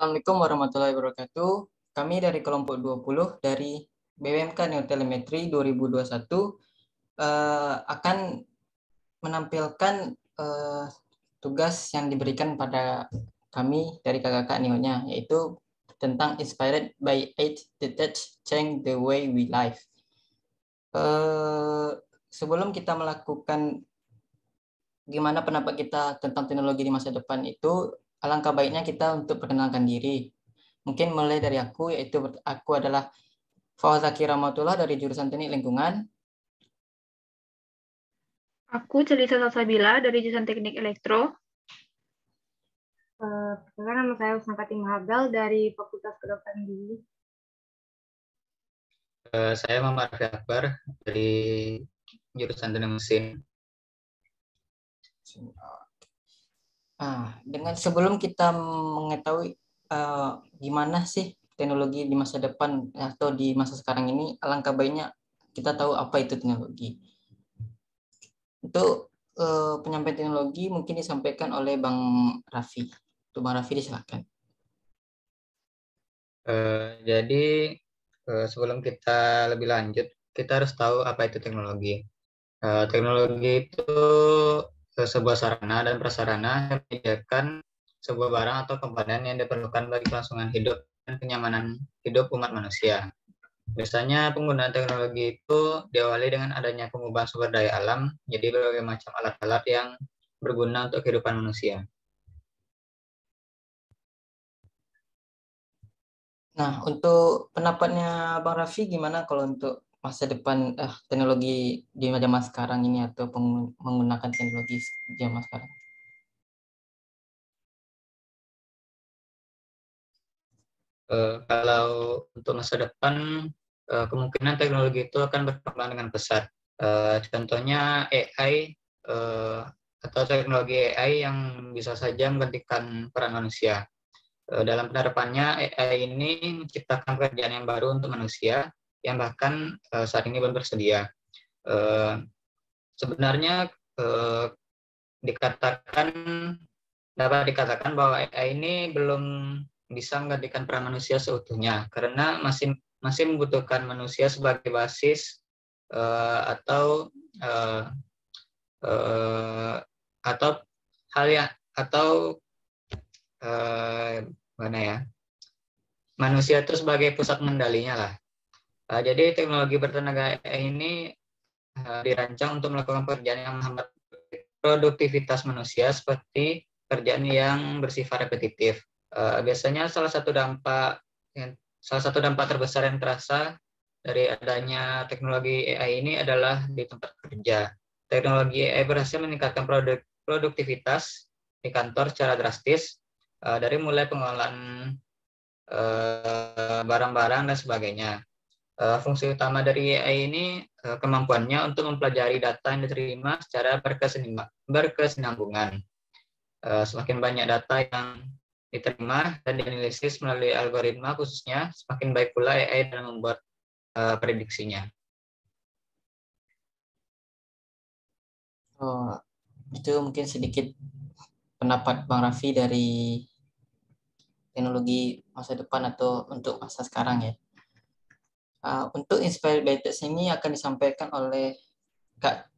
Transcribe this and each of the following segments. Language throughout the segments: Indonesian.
Assalamualaikum warahmatullahi wabarakatuh. Kami dari kelompok 20 dari BWMK Neotelemetri 2021 akan menampilkan tugas yang diberikan pada kami dari kakak-kakak Neonya, yaitu tentang Inspired by Age the Touch Change the Way We Live. Sebelum kita melakukan gimana pendapat kita tentang teknologi di masa depan itu, alangkah baiknya kita untuk perkenalkan diri. Mungkin mulai dari aku, yaitu aku adalah Fawzaki Rahmatullah dari jurusan Teknik Lingkungan. Aku Celisa Salsabila dari jurusan Teknik Elektro. Perkenalkan, nama saya Usnakati Mahabel dari Fakultas Kedokteran Gigi. Saya Muhammad Arfi Akbar dari jurusan Teknik Mesin. Dengan sebelum kita mengetahui gimana sih teknologi di masa depan atau di masa sekarang ini, alangkah baiknya kita tahu apa itu teknologi. Untuk penyampaian teknologi mungkin disampaikan oleh Bang Raffi. Tuh Bang Raffi, silakan. Jadi sebelum kita lebih lanjut, kita harus tahu apa itu teknologi. Teknologi itu sebuah sarana dan prasarana yang menyediakan sebuah barang atau komponen yang diperlukan bagi kelangsungan hidup dan kenyamanan hidup umat manusia. Biasanya penggunaan teknologi itu diawali dengan adanya pengubahan sumber daya alam, jadi berbagai macam alat-alat yang berguna untuk kehidupan manusia. Nah, untuk pendapatnya Bang Raffi gimana kalau untuk masa depan teknologi di zaman sekarang ini atau menggunakan teknologi di zaman sekarang? Kalau untuk masa depan, kemungkinan teknologi itu akan berkembang dengan pesat. Contohnya AI atau teknologi AI yang bisa saja menggantikan peran manusia. Dalam penerapannya, AI ini menciptakan pekerjaan yang baru untuk manusia yang bahkan saat ini belum tersedia. Sebenarnya dapat dikatakan bahwa AI ini belum bisa menggantikan peran manusia seutuhnya karena masih membutuhkan manusia sebagai basis atau hal yang atau mana ya, manusia itu sebagai pusat mengendalinya lah. Jadi teknologi bertenaga AI ini dirancang untuk melakukan pekerjaan yang menghambat produktivitas manusia seperti pekerjaan yang bersifat repetitif. Biasanya salah satu dampak terbesar yang terasa dari adanya teknologi AI ini adalah di tempat kerja. Teknologi AI berhasil meningkatkan produktivitas di kantor secara drastis, dari mulai pengelolaan barang-barang dan sebagainya. Fungsi utama dari AI ini kemampuannya untuk mempelajari data yang diterima secara berkesinambungan. Semakin banyak data yang diterima dan dianalisis melalui algoritma khususnya, semakin baik pula AI dalam membuat prediksinya. Itu mungkin sedikit pendapat Bang Raffi dari teknologi masa depan atau untuk masa sekarang ya. Untuk Inspired by Touch ini akan disampaikan oleh Kak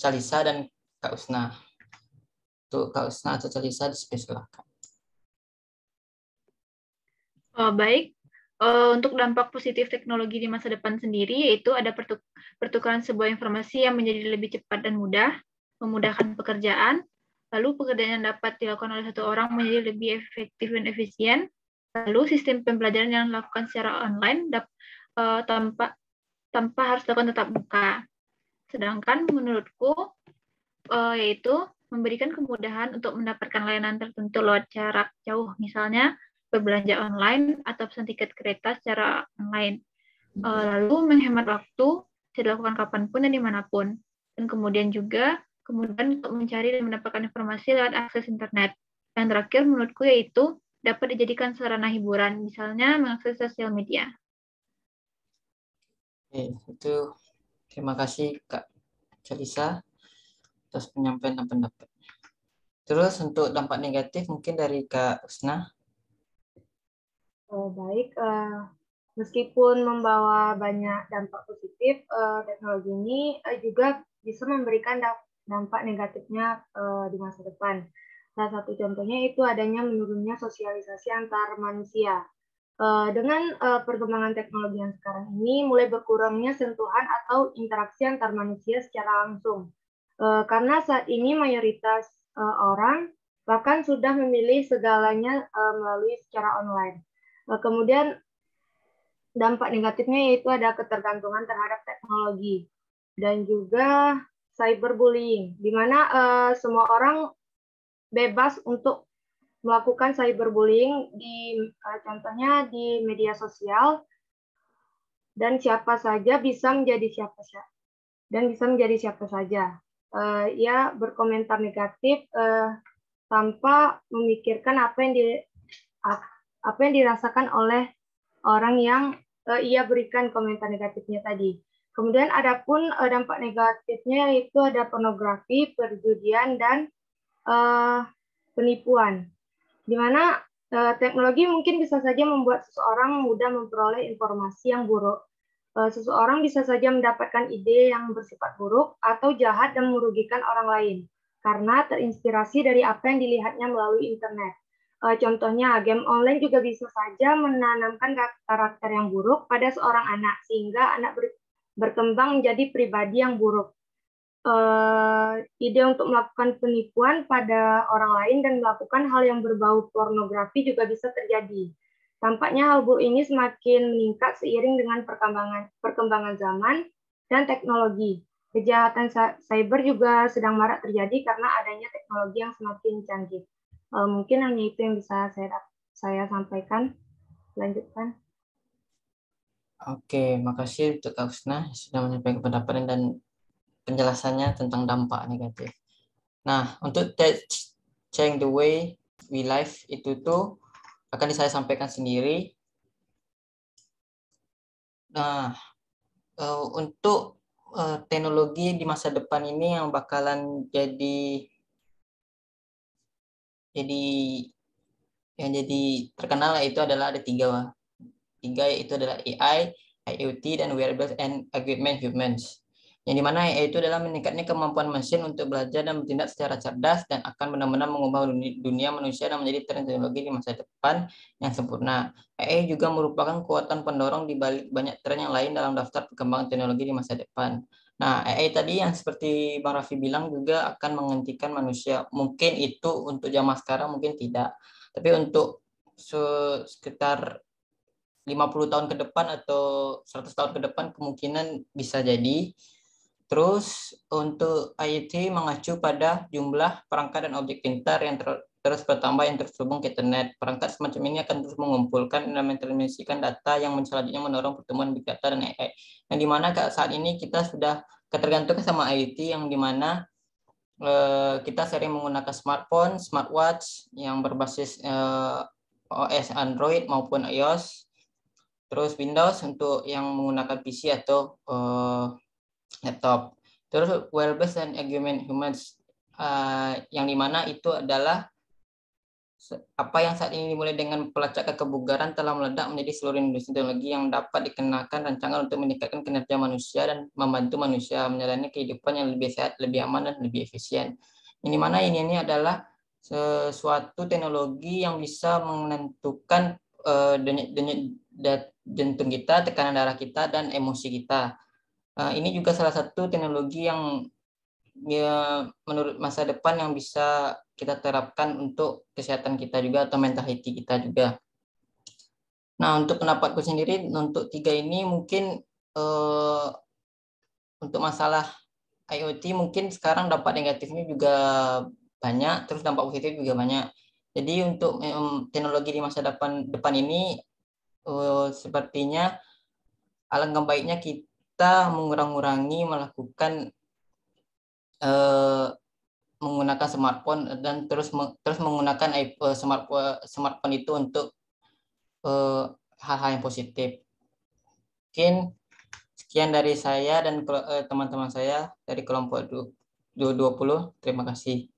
Calisa dan Kak Usna. Untuk Kak Usna atau Calisa dipersilakan. Baik, untuk dampak positif teknologi di masa depan sendiri, yaitu ada pertukaran sebuah informasi yang menjadi lebih cepat dan mudah, memudahkan pekerjaan, lalu pekerjaan yang dapat dilakukan oleh satu orang menjadi lebih efektif dan efisien, lalu sistem pembelajaran yang dilakukan secara online tanpa harus dilakukan tatap muka. Sedangkan menurutku, yaitu memberikan kemudahan untuk mendapatkan layanan tertentu lewat jarak jauh, misalnya berbelanja online atau pesan tiket kereta secara online. Lalu menghemat waktu, bisa dilakukan kapanpun dan dimanapun. Dan kemudian juga kemudian untuk mencari dan mendapatkan informasi lewat akses internet. Yang terakhir menurutku yaitu dapat dijadikan sarana hiburan, misalnya mengakses sosial media. Itu terima kasih Kak Calisa atas penyampaian pendapat. Terus untuk dampak negatif mungkin dari Kak Usna. Baik, meskipun membawa banyak dampak positif, teknologi ini juga bisa memberikan dampak negatifnya di masa depan. Salah satu contohnya itu adanya menurunnya sosialisasi antar manusia. Dengan perkembangan teknologi yang sekarang ini, mulai berkurangnya sentuhan atau interaksi antar manusia secara langsung. Karena saat ini mayoritas orang bahkan sudah memilih segalanya melalui secara online. Kemudian dampak negatifnya yaitu ada ketergantungan terhadap teknologi dan juga cyberbullying, di mana semua orang bebas untuk melakukan cyberbullying contohnya di media sosial, dan siapa saja bisa menjadi siapa saja. Ya berkomentar negatif tanpa memikirkan apa yang dirasakan oleh orang yang ia berikan komentar negatifnya tadi. Kemudian adapun dampak negatifnya yaitu ada pornografi, perjudian, dan penipuan. Di mana teknologi mungkin bisa saja membuat seseorang mudah memperoleh informasi yang buruk. Seseorang bisa saja mendapatkan ide yang bersifat buruk atau jahat dan merugikan orang lain karena terinspirasi dari apa yang dilihatnya melalui internet. Contohnya, game online juga bisa saja menanamkan karakter yang buruk pada seorang anak, sehingga anak berkembang menjadi pribadi yang buruk. Ide untuk melakukan penipuan pada orang lain dan melakukan hal yang berbau pornografi juga bisa terjadi. Tampaknya hal buruk ini semakin meningkat seiring dengan perkembangan zaman dan teknologi. Kejahatan cyber juga sedang marak terjadi karena adanya teknologi yang semakin canggih. Mungkin hanya itu yang bisa saya sampaikan. Lanjutkan. Oke, makasih untuk Kak Husna sudah menyampaikan pendapat dan penjelasannya tentang dampak negatif. Nah, untuk change the way we live itu tuh akan saya sampaikan sendiri. Nah, untuk teknologi di masa depan ini yang bakalan jadi terkenal itu adalah ada tiga yaitu adalah AI, IoT, dan wearables and augmented humans. Yang dimana AI itu adalah meningkatnya kemampuan mesin untuk belajar dan bertindak secara cerdas dan akan benar-benar mengubah dunia manusia dan menjadi teknologi di masa depan yang sempurna. AI juga merupakan kekuatan pendorong di balik banyak tren yang lain dalam daftar perkembangan teknologi di masa depan. Nah, AI tadi yang seperti Bang Raffi bilang juga akan menghentikan manusia. Mungkin itu untuk zaman sekarang, mungkin tidak. Tapi untuk sekitar 50 tahun ke depan atau 100 tahun ke depan kemungkinan bisa jadi. Terus untuk IoT mengacu pada jumlah perangkat dan objek pintar yang terus bertambah yang terhubung ke internet. Perangkat semacam ini akan terus mengumpulkan dan mentransmisikan data yang selanjutnya mendorong pertumbuhan big data dan AI. Yang dimana saat ini kita sudah ketergantungan sama IoT yang dimana kita sering menggunakan smartphone, smartwatch yang berbasis OS Android maupun iOS. Terus Windows untuk yang menggunakan PC atau laptop. Terus wearables dan augmented humans yang dimana itu adalah apa yang saat ini dimulai dengan pelacakan kebugaran telah meledak menjadi seluruh industri teknologi yang dapat dikenakan rancangan untuk meningkatkan kinerja manusia dan membantu manusia menjalani kehidupan yang lebih sehat, lebih aman, dan lebih efisien. Yang dimana ini adalah sesuatu teknologi yang bisa menentukan denyut jantung kita, tekanan darah kita, dan emosi kita. Ini juga salah satu teknologi yang menurut masa depan yang bisa kita terapkan untuk kesehatan kita juga atau mental health kita juga. Nah, untuk pendapatku sendiri, untuk tiga ini mungkin untuk masalah IoT mungkin sekarang dampak negatifnya juga banyak, terus dampak positif juga banyak. Jadi untuk teknologi di masa depan ini sepertinya alangkah baiknya kita mengurangi melakukan menggunakan smartphone dan terus menggunakan smartphone itu untuk hal-hal yang positif. Mungkin sekian dari saya dan teman-teman saya dari kelompok 20. Terima kasih.